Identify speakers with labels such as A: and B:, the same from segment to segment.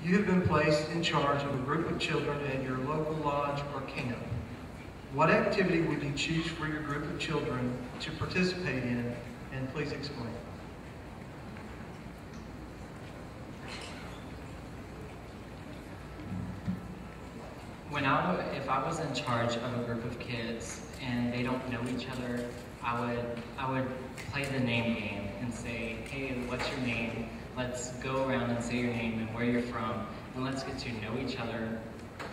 A: You have been placed in charge of a group of children at your local lodge or camp. What activity would you choose for your group of children to participate in, and please explain.
B: If I was in charge of a group of kids and they don't know each other, I would play the name game and say, hey, what's your name? Let's go around and say your name and where you're from, and let's get to know each other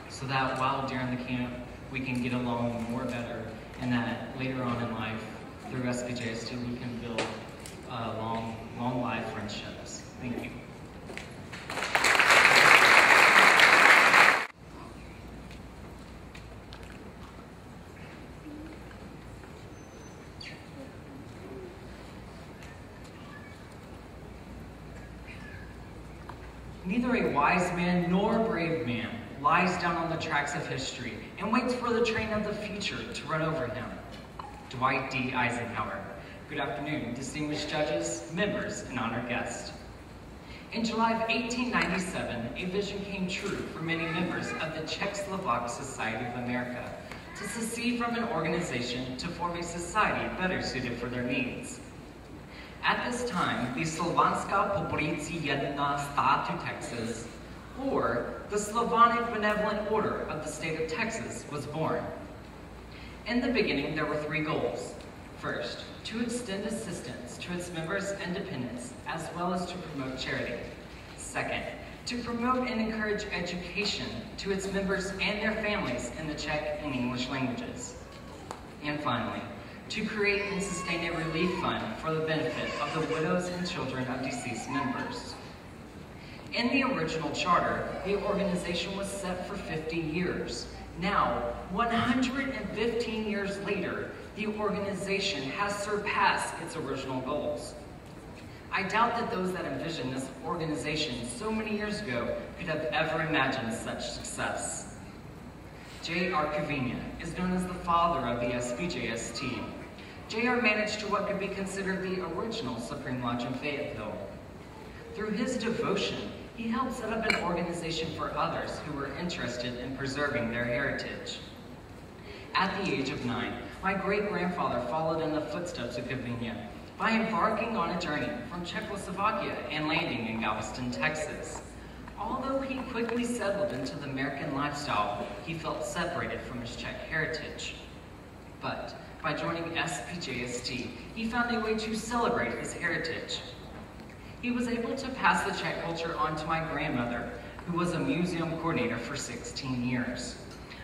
B: so that while during the camp we can get along more better, and that later on in life, through SPJST, we can build long life friendships. Thank you. Neither a wise man nor a brave man lies down on the tracks of history and waits for the train of the future to run over him. Dwight D. Eisenhower. Good afternoon, distinguished judges, members, and honored guests. In July of 1897, a vision came true for many members of the Czechoslovak Society of America to secede from an organization to form a society better suited for their needs. At this time, the Slovanská Popolicí Jedna Státu Texas, or the Slavonic Benevolent Order of the state of Texas, was born. In the beginning, there were three goals. First, to extend assistance to its members and dependents, as well as to promote charity. Second, to promote and encourage education to its members and their families in the Czech and English languages. And finally, to create and sustain a relief fund for the benefit of the widows and children of deceased members. In the original charter, the organization was set for 50 years. Now, 115 years later, the organization has surpassed its original goals. I doubt that those that envisioned this organization so many years ago could have ever imagined such success. J.R. Cavina is known as the father of the SPJST. J.R. managed to what could be considered the original Supreme Lodge in Fayetteville. Through his devotion, he helped set up an organization for others who were interested in preserving their heritage. At the age of 9, my great-grandfather followed in the footsteps of Cavina by embarking on a journey from Czechoslovakia and landing in Galveston, Texas. Although he quickly settled into the American lifestyle, he felt separated from his Czech heritage. But by joining SPJST, he found a way to celebrate his heritage. He was able to pass the Czech culture on to my grandmother, who was a museum coordinator for 16 years.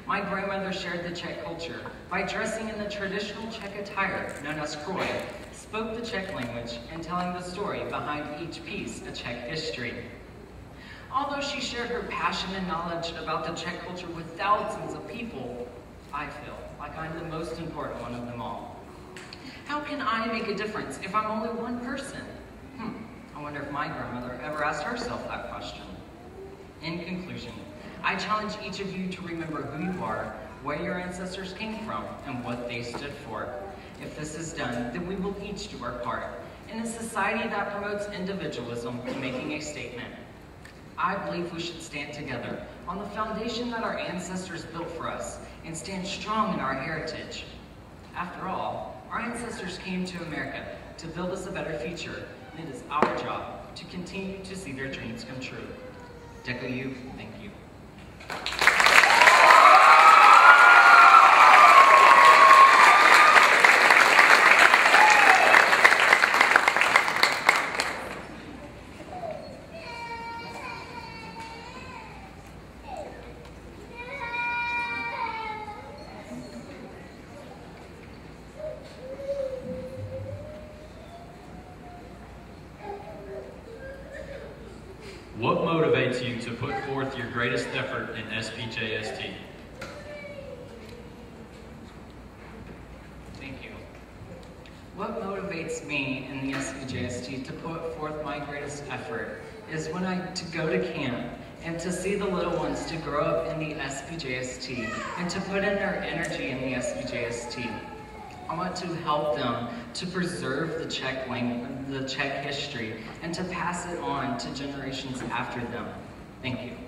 B: My grandmother shared the Czech culture by dressing in the traditional Czech attire known as kroj, spoke the Czech language, and telling the story behind each piece of Czech history. Although she shared her passion and knowledge about the Czech culture with thousands of people, I feel like I'm the most important one of them all. How can I make a difference if I'm only one person? I wonder if my grandmother ever asked herself that question. In conclusion, I challenge each of you to remember who you are, where your ancestors came from, and what they stood for. If this is done, then we will each do our part in a society that promotes individualism and making a statement. I believe we should stand together on the foundation that our ancestors built for us and stand strong in our heritage. After all, our ancestors came to America to build us a better future, and it is our job to continue to see their dreams come true. Děkuji, thank you.
C: What motivates you to put forth your greatest effort in SPJST?
B: Thank you. What motivates me in the SPJST to put forth my greatest effort is when to go to camp and to see the little ones to grow up in the SPJST and to put in their energy in the SPJST. I want to help them to preserve the Czech language, the Czech history, and to pass it on to generations after them. Thank you.